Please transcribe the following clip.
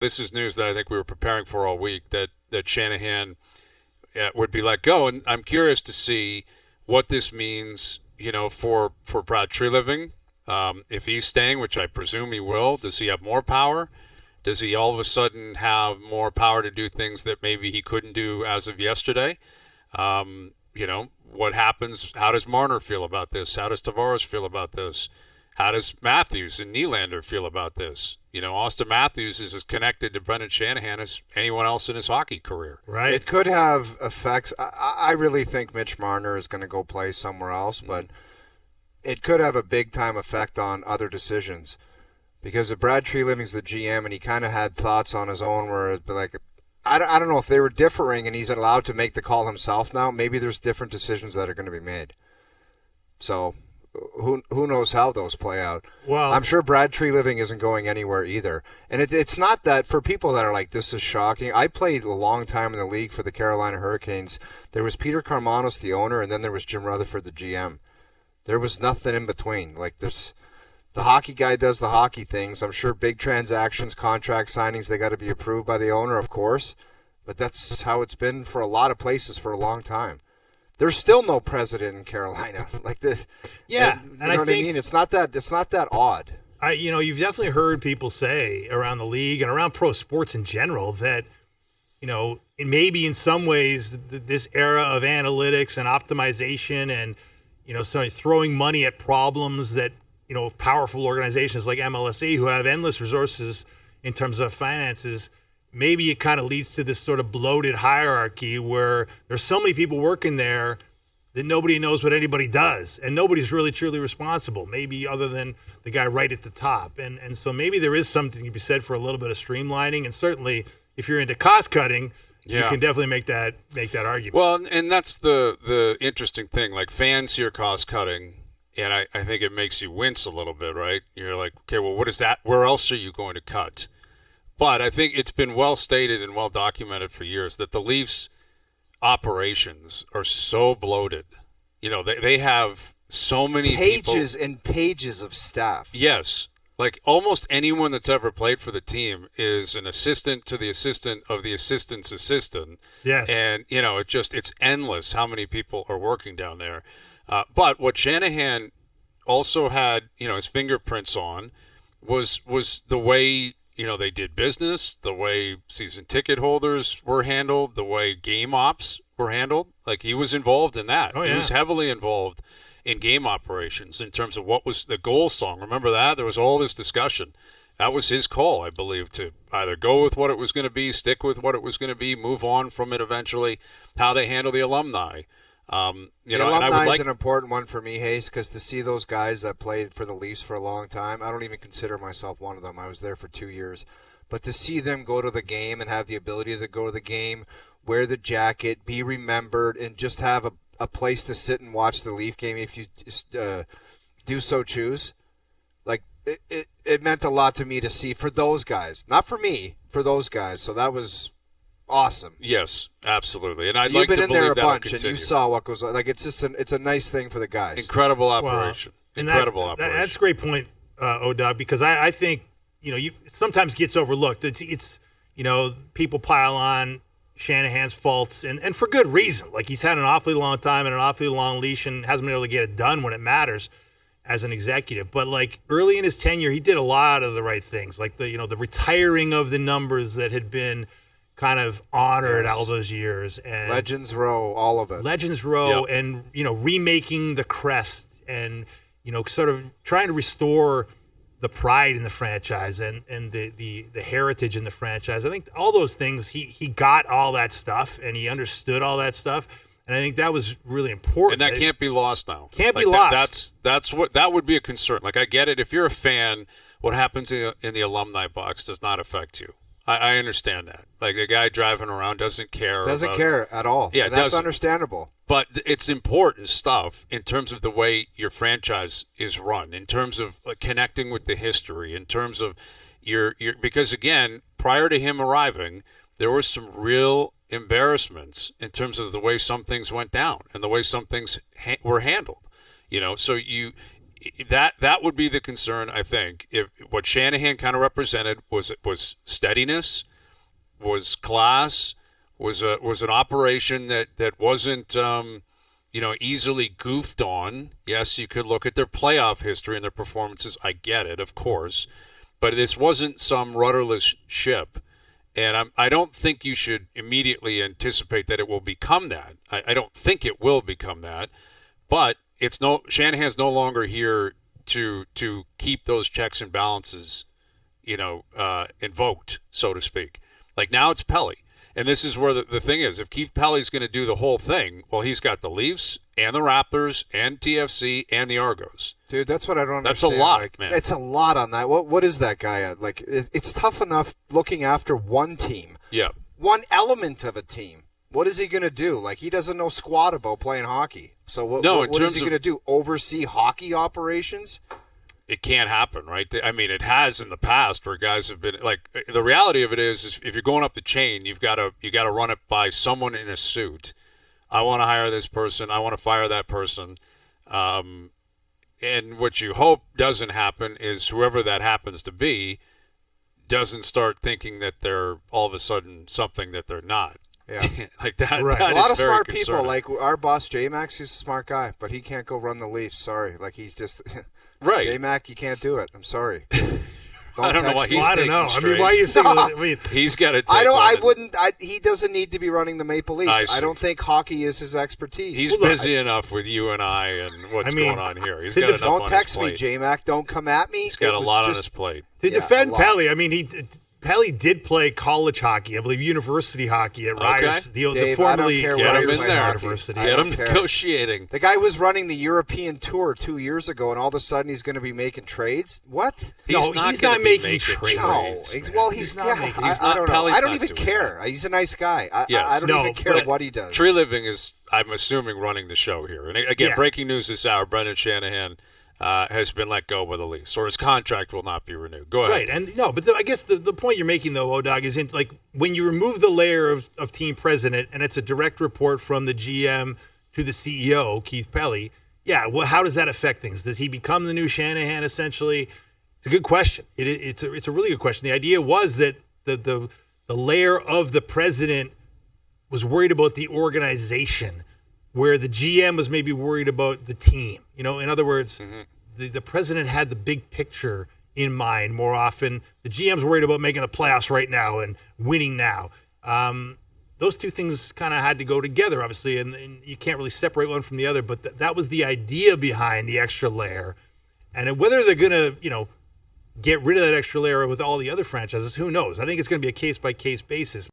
this is news that I think we were preparing for all week, that Shanahan would be let go. And I'm curious to see what this means, for Brad Treliving. If he's staying, which I presume he will, does he have more power? Does he all of a sudden have more power to do things that maybe he couldn't do as of yesterday? What happens? How does Marner feel about this? How does Tavares feel about this? How does Matthews and Nylander feel about this? Austin Matthews is as connected to Brendan Shanahan as anyone else in his hockey career. Right. It could have effects. I really think Mitch Marner is going to go play somewhere else, but it could have a big-time effect on other decisions. Because if Brad Treliving's the GM and he kind of had thoughts on his own where it'd be like, I don't know if they were differing and he's allowed to make the call himself now. Maybe there's different decisions that are going to be made. So who knows how those play out. Well, I'm sure Brad Treliving isn't going anywhere either. And it's not that for people that are like, this is shocking. I played a long time in the league for the Carolina Hurricanes. There was Peter Karmanos, the owner, and then there was Jim Rutherford, the GM. There was nothing in between. Like this. The hockey guy does the hockey things. I'm sure big transactions, contract signings, they got to be approved by the owner, of course. But that's how it's been for a lot of places for a long time. There's still no president in Carolina. Like this. Yeah, and and you know I what think I mean? It's not that odd. You've definitely heard people say around the league and around pro sports in general that, maybe in some ways this era of analytics and optimization and, throwing money at problems that, powerful organizations like MLSE who have endless resources in terms of finances, maybe it kind of leads to this sort of bloated hierarchy where there's so many people working there that nobody knows what anybody does and nobody's really truly responsible, maybe other than the guy right at the top. And so maybe there is something to be said for a little bit of streamlining, and certainly if you're into cost cutting, you can definitely make that argument. Well, and that's the interesting thing. Like, fans hear cost cutting, and I think it makes you wince a little bit, right? You're like, okay, well, what is that? Where else are you going to cut? But I think it's been well stated and well documented for years that the Leafs operations are so bloated. They have so many pages people. and pages of staff. Yes. Like, almost anyone that's ever played for the team is an assistant to the assistant of the assistant's assistant. Yes. And, it's endless how many people are working down there. But what Shanahan also had, his fingerprints on was the way, they did business, the way season ticket holders were handled, the way game ops were handled. Like, he was involved in that. Oh, yeah. He was heavily involved in game operations in terms of what was the goal song. Remember that? There was all this discussion. That was his call, I believe, to either go with what it was going to be, stick with what it was going to be, move on from it eventually, how they handle the alumni. The alumni is an important one for me, Hayes, because to see those guys that played for the Leafs for a long time, I don't even consider myself one of them. I was there for 2 years. But to see them go to the game and have the ability to go to the game, wear the jacket, be remembered, and just have a place to sit and watch the Leaf game if you just do so choose, like it meant a lot to me to see for those guys. Not for me, for those guys. So that was awesome. Yes, absolutely. And I'd You've like been to in believe there a that'll bunch, and continue. you saw what goes on. Like, it's just it's a nice thing for the guys. Incredible operation. And Incredible operation. That's a great point, O-Dog, because I think, you sometimes gets overlooked. It's people pile on Shanahan's faults, and for good reason. Like, he's had an awfully long time and an awfully long leash and hasn't been able to get it done when it matters as an executive. But, like, early in his tenure, he did a lot of the right things, like the retiring of the numbers that had been kind of honored all those years. And Legends Row, all of it. Legends Row, Yep. and, remaking the crest and, sort of trying to restore the pride in the franchise and the heritage in the franchise. I think all those things, he got all that stuff and he understood all that stuff. And I think that was really important. And that can't be lost now. Can't be lost. That's what that would be a concern. Like, I get it. If you're a fan, what happens in the alumni box does not affect you. I understand that. Like, the guy driving around doesn't care. Doesn't care at all. Yeah, and that's doesn't. understandable. But it's important stuff in terms of the way your franchise is run, in terms of connecting with the history, in terms of your because, again, prior to him arriving, there were some real embarrassments in terms of the way some things went down and the way some things were handled. So that would be the concern, I think. If what Shanahan kind of represented was steadiness, was class, was an operation that wasn't easily goofed on. Yes, you could look at their playoff history and their performances. I get it, of course, but this wasn't some rudderless ship. And I don't think you should immediately anticipate that it will become that. I don't think it will become that. But Shanahan's no longer here to keep those checks and balances, invoked, so to speak. Like now it's Pelly. And this is where the thing is. If Keith Pelly's going to do the whole thing, well, he's got the Leafs and the Raptors and TFC and the Argos. Dude, that's what I don't understand. That's a lot, man. It's a lot on that. What is that guy at? Like, it's tough enough looking after one team. Yeah. One element of a team. What is he going to do? Like, he doesn't know squat about playing hockey. So what is he going to do? Oversee hockey operations? It can't happen, right? I mean, it has in the past where guys have been like. The reality of it is if you're going up the chain, you got to run it by someone in a suit. I want to hire this person. I want to fire that person. And what you hope doesn't happen is whoever that happens to be doesn't start thinking that they're all of a sudden something that they're not. Yeah, like that. Right. That a lot of smart concerning. people, like our boss J-Max, he's a smart guy, but he can't go run the Leafs. Sorry, like he's just right. J-Mac, you can't do it. I'm sorry. I don't know why he's taking I straight. mean, why are you saying that? I mean, he's got to take I wouldn't. He doesn't need to be running the Maple Leafs. I don't think hockey is his expertise. He's busy enough with you and I and what's going on here. He's got enough don't on text his plate. me, J-Mac. Don't come at me. He's got a lot on his plate. To defend Pelly, I mean, Pelly did play college hockey, I believe university hockey at Ryerson, the formerly Ryerson University. Get him negotiating. The guy was running the European tour 2 years ago, and all of a sudden he's going to be making trades? What? He's not making trades. No. Well, he's not making. I don't know. I don't even care. He's a nice guy. I don't even care what he does. Tree Living is, I'm assuming, running the show here. And again, breaking news this hour, Brendan Shanahan has been let go by the Leafs, or his contract will not be renewed. Go ahead. Right, and I guess the point you're making, though, O-Dog, is like when you remove the layer of team president, and it's a direct report from the GM to the CEO, Keith Pelly, well, how does that affect things? Does he become the new Shanahan, essentially? It's a good question. It's a really good question. The idea was that the layer of the president was worried about the organization, where the GM was maybe worried about the team. In other words, the president had the big picture in mind more often. The GM's worried about making the playoffs right now and winning now. Those two things kind of had to go together, obviously, and you can't really separate one from the other, but that was the idea behind the extra layer. And whether they're going to, get rid of that extra layer with all the other franchises, who knows? I think it's going to be a case-by-case basis.